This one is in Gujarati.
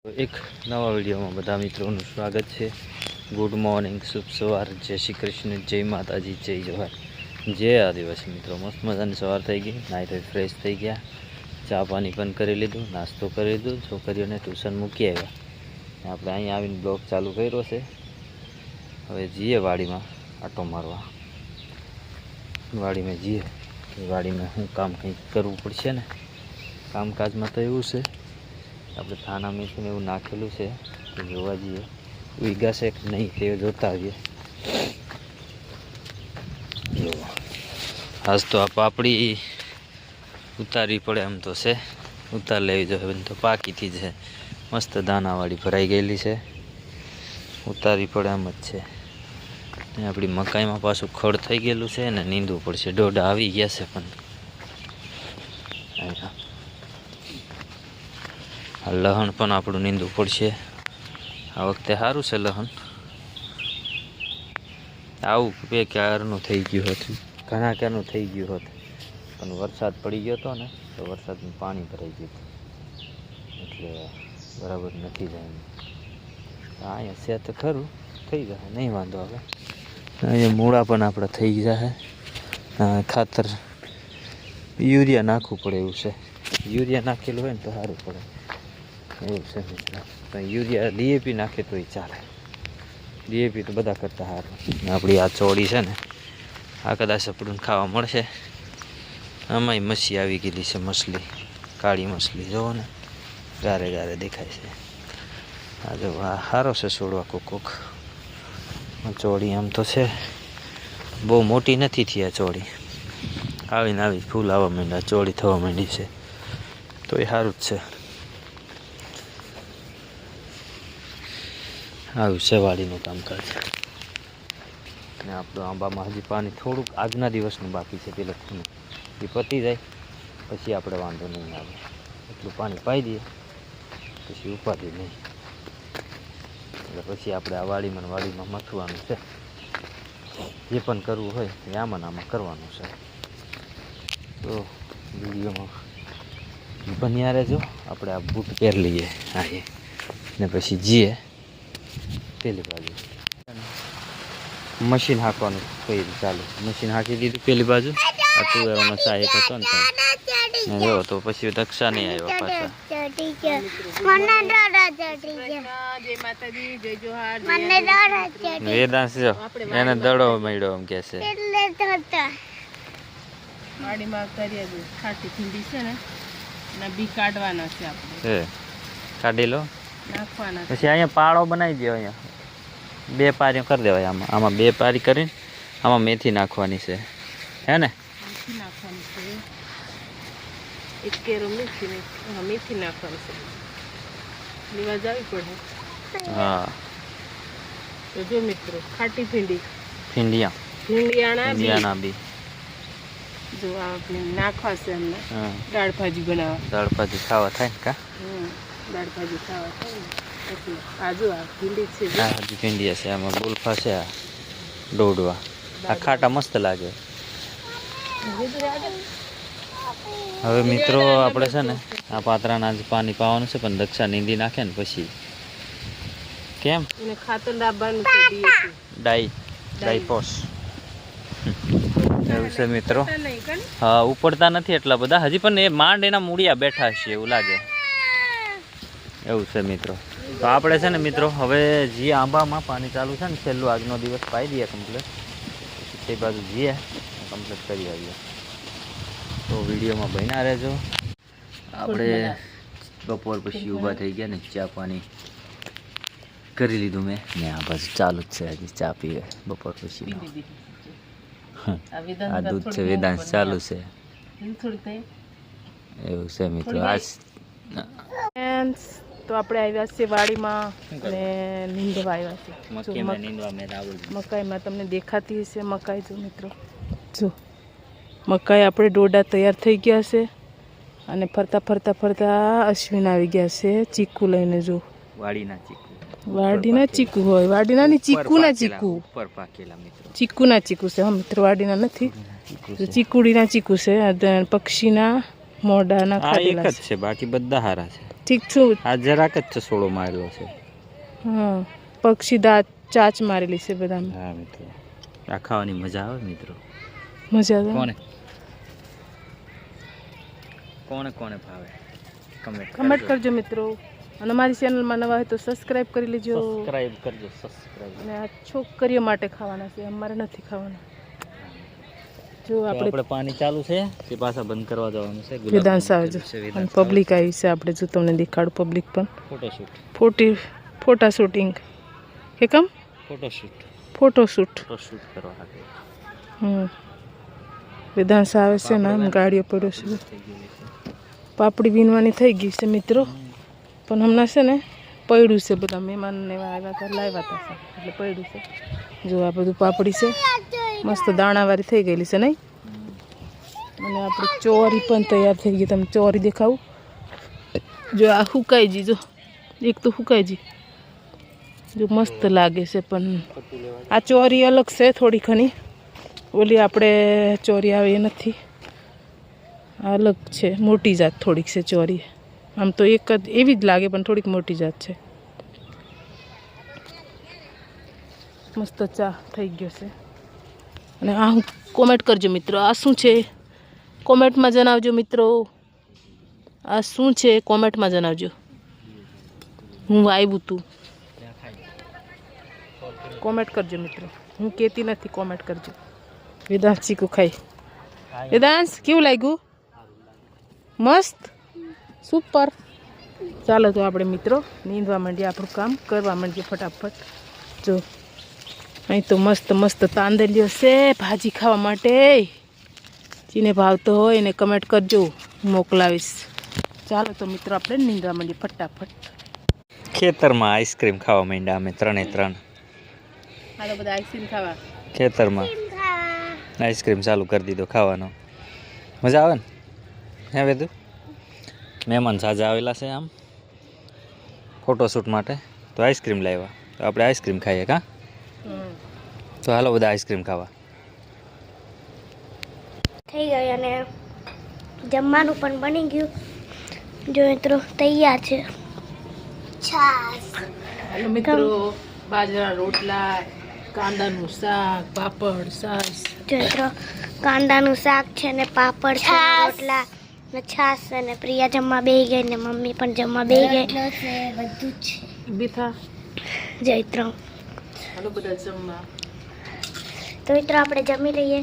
એક નવા વિડીયોમાં બધા મિત્રોનું સ્વાગત છે। ગુડ મોર્નિંગ, શુભ સવાર, જય શ્રી કૃષ્ણ, જય માતાજી, જય જોહાર, જય આદિવાસી મિત્રો। મસ્ત મજાની સવાર થઈ ગઈ, નાહી ધોઈ ફ્રેશ થઈ ગયા, ચા પાણી પણ કરી લીધું, નાસ્તો કરી લીધું, છોકરીઓને ટ્યુશન મૂકી આવ્યા। આપણે અહીંયા આવીને બ્લોગ ચાલુ કર્યો છે। હવે જઈએ વાડીમાં આટો મારવા। વાડીમાં જઈએ, વાડીમાં શું કામ કંઈક કરવું પડશે ને। કામકાજમાં તો એવું છે, આપણે થાના મેથીને એવું નાખેલું છે તો જોવા જઈએ ઉગાશે કે નહીં તે જોતા આવીએ। જો આજ તો આ પાપડી ઉતારવી પડે એમ તો છે, ઉતાર લેવી જોઈએ તો પાકીથી છે, મસ્ત દાનાવાળી ભરાઈ ગયેલી છે, ઉતારવી પડે એમ જ છે। આપણી મકાઈમાં પાછું ખડ થઈ ગયેલું છે ને નીંદવું પડશે। ડોડા આવી ગયા છે પણ આ લહણ પણ આપણું નીંદવું પડશે। આ વખતે સારું છે લહણ, આવું બે ક્યારનું થઈ ગયું હતું, ઘણા ક્યારનું થઈ ગયું હતું, પણ વરસાદ પડી ગયો હતો ને તો વરસાદનું પાણી ભરાઈ ગયું હતું એટલે બરાબર નથી જાય। અહીંયા છે તો ખરું, થઈ જશે, નહીં વાંધો આવે। અહીંયા મૂળા પણ આપણે થઈ જશે। ખાતર યુરિયા નાખવું પડે એવું છે, યુરિયા નાખેલું હોય ને તો સારું પડે એવું છે મિત્રો। યુરિયા ડીએપી નાખે તોય ચાલે, ડીએપી તો બધા કરતાં સારું। આપણી આ ચોળી છે ને આ કદાચ આપણને ખાવા મળશે। આમાંય મચ્છી આવી ગયેલી છે, મછલી, કાળી મછલી જોવો ને, ગારે ગારે દેખાય છે। આ જો આ સારો છે છોડવા કોક ચોળી, આમ તો છે બહુ મોટી નથી થઈ આ ચોળી, આવીને આવી ફૂલ આવવા માંડ્યા, ચોળી થવા માંડી છે તો એ સારું જ છે। આવ્યું છે વાડીનું કામકાજ ને આપણું આંબામાં હજી પાણી થોડુંક આજના દિવસનું બાકી છે, પેલા એ પતી જાય પછી આપણે વાંધો નહીં આવે, એટલું પાણી પાઈ દઈએ પછી ઉપાધિ નહીં, એટલે પછી આપણે આ વાડીમાં મથવાનું છે। જે પણ કરવું હોય એ આમાં કરવાનું છે। તો વિડીયોમાં બન્યા રહેજો। આપણે આ બૂટ પહેરી લઈએ આવીએ ને પછી જઈએ પેલી બાજુ, મશીન હાંકવાનું કઈ ચાલુ, મશીન હાંકી દીધું પેલી બાજુ। આ તુવેરોનો સહાયક હતો ને ત્યાં જો તો પછી દક્ષા નહીં આવ્યા પાછા। વેદાંશ જો એને દડો મળ્યો એમ કે છે, વાડીમાં કરીએ ખાટી ભીંડી છે ને એના બી કાઢવાના છે આપણે, કાઢી લો નાખવાના પછી અહીંયા પાળો બનાવી દો, અહીંયા બે પારી કરી દેવાય, આમાં બે પારી કરીને આમાં મેથી નાખવાની છે, હે ને? મેથી નાખવાની છે, એક કેરો મેથી નાખવાની છે, લીવા જાવી પડે। હા તો જો મિત્રો ખાટી ભીંડિયાના બી જો આપણે નાખવા છે એમને, દાળ ભાજી બનાવવા, દાળ ભાજી ખાવા થાય ને કા? દાળ ભાજી ખાવા થાય ને એટલે આ જો આ ભીંડી છે, હા હજી ભીંડિયા છે, આમાં ગુલફા છે, આ દોડવા, આ ખાટા મસ્ત લાગે। હવે મિત્રો આપણે છે ને આ પાત્રાના જ પાણી પાવાનું છે, પણ દક્ષા નીંદી નાખે ને પછી કેમ એને ખાતર લાવવાનું છે, ડાઈપોસ એવું છે મિત્રો। હા ઉપડતા નથી એટલા બધા હજી, પણ એ માંડ એના મૂળિયા બેઠા છે એવું લાગે, એવું છે મિત્રો। તો આપણે છે ને મિત્રો હવે જે આંબામાં પાણી ચાલુ છે ને છેલ્લું આજનો દિવસ પાઈ દઈએ કમ્પ્લીટ, પછી તે બાજુ જઈએ કમ્પ્લીટ કરી આવીએ। તો વિડીયોમાં બન્યા રહેજો। આપણે બપોર પછી ઊભા થઈ ગયા ને ચા પાણી કરી લીધું મેં ને આ બાજુ ચાલુ જ છે, હજી ચા પીવે બપોર પછી। આ દૂધ છે વેદાંશ ચાલુ છે, એવું છે મિત્રો। આજ તો આપણે આવ્યા છે વાડીમાં અને નીંદવા આવ્યા છે, મકાઈમાં તમને દેખાતી હશે મકાઈ, જો મિત્રો જો મકાઈ આપણે ડોડા તૈયાર થઈ ગયા છે અને ફરતા અશ્વિન આવી ગયા છે ચીકુ લઈને। જો વાડીના ચીકુ હોય, વાડીના ની ચીકુના ચીકુ ઉપર પાકેલા મિત્રો, ચીકુના ચીકુ છે, હા મિત્રો વાડીના નથી, ચીકુડીના ચીકુ છે, પક્ષીના મોઢાના ખાધેલા છે, બાકી બધા હારા છે। ઠીક છું. આ જરાક જ ચસોડો મારેલો છે. હા પક્ષી દાંત ચાચ મારેલી છે બધામાં. હા મિત્રો, આ ખાવાની મજા આવે મિત્રો. મજા આવે. કોને ભાવે કમેન્ટ કરજો મિત્રો. અને અમારી ચેનલમાં નવા હોય તો સબસ્ક્રાઇબ કરી લેજો. સબસ્ક્રાઇબ કરજો. અને આ છોકરીઓ માટે ખાવાના છે, અમારે નથી ખાવાના. જો આપણે પાણી ચાલુ છે તે પાછા બંધ કરવા જવાનું છે. વેદાંશ આવે છે અને પબ્લિક આવી છે. આપણે જો તમને દેખાડું પબ્લિક પણ ફોટા શૂટિંગ કે કમ ફોટોશૂટ કરવા. વેદાંશ આવે છે ને આમ ગાડીઓ પડ્યો છે. પાપડી વીણવાની થઈ ગઈ છે મિત્રો, પણ હમણાં છે ને પડ્યું છે. બધા મહેમાનને આવ્યા હતા, લાવ્યા હતા એટલે પડ્યું છે. જો આ બધું પાપડી છે, મસ્ત દાણાવાળી થઈ ગયેલી છે નહીં. અને આપણી ચોરી પણ તૈયાર થઈ ગઈ. તમે ચોરી દેખાવું. જો આ હુકાઈ જી, જો એક તો હુકાઈ જી, જો મસ્ત લાગે છે. પણ આ ચોરી અલગ છે થોડી ઘણી. ઓલી આપણે ચોરી આવે એ નથી, અલગ છે. મોટી જાત થોડીક છે ચોરી. આમ તો એક જ એવી જ લાગે પણ થોડીક મોટી જાત છે. મસ્ત ચા થઈ ગયો છે. અને આ હું કોમેન્ટ કરજો મિત્રો, આ શું છે કોમેન્ટમાં જણાવજો મિત્રો. આ શું છે કોમેન્ટમાં જણાવજો. હું આવ્યું તું કોમેન્ટ કરજો મિત્રો. હું કહેતી નથી, કોમેન્ટ કરજો. વેદાંશ ચીકુ ખાઈ. વેદાંશ કેવું લાગ્યું? મસ્ત, સુપર. ચાલો તો આપણે મિત્રો નીંદવા માંડીએ, આપણું કામ કરવા માંડીએ ફટાફટ. જો અહીં તો મસ્ત મસ્ત તાંદલીઓ છે ભાજી ખાવા માટે. જેને ભાવતો હોય એને કમેન્ટ કરજો, મોકલાવીશ. ચાલો તો મિત્રો આપણે નીંદવા માંડીએ ફટાફટ. ખેતરમાં આઈસ્ક્રીમ ખાવા માંડ્યા અમે ત્રણે. હાલો બધા આઈસ્ક્રીમ ખાવા. ખેતરમાં આઈસ્ક્રીમ ચાલુ કરી દીધો ખાવાનો. મજા આવે ને હે વેદુ? મહેમાન સાજા આવેલા છે આમ ફોટોશૂટ માટે, તો આઈસ્ક્રીમ લાવ્યા. તો આપણે આઈસ્ક્રીમ ખાઈએ કા? તો હાલો બધા આઈસ્ક્રીમ ખાવા. થઈ ગઈ અને જમવાનું પણ બની ગયું. જો મિત્રો તૈયાર છે. છાસ. હાલો મિત્રો, બાજરા રોટલા, કાંદાનું શાક, પાપડ, છાશ. જો મિત્રો કાંદાનું શાક છે ને પાપડ છે ને રોટલા ને છાસ છે ને પ્રિયા જમવા બેહી ગઈ ને મમ્મી પણ જમવા બેહી ગઈ. બધું જ બીથા. જય મિત્રો. હાલો બધા જમવા. તો મિત્રો આપણે જમી લઈએ.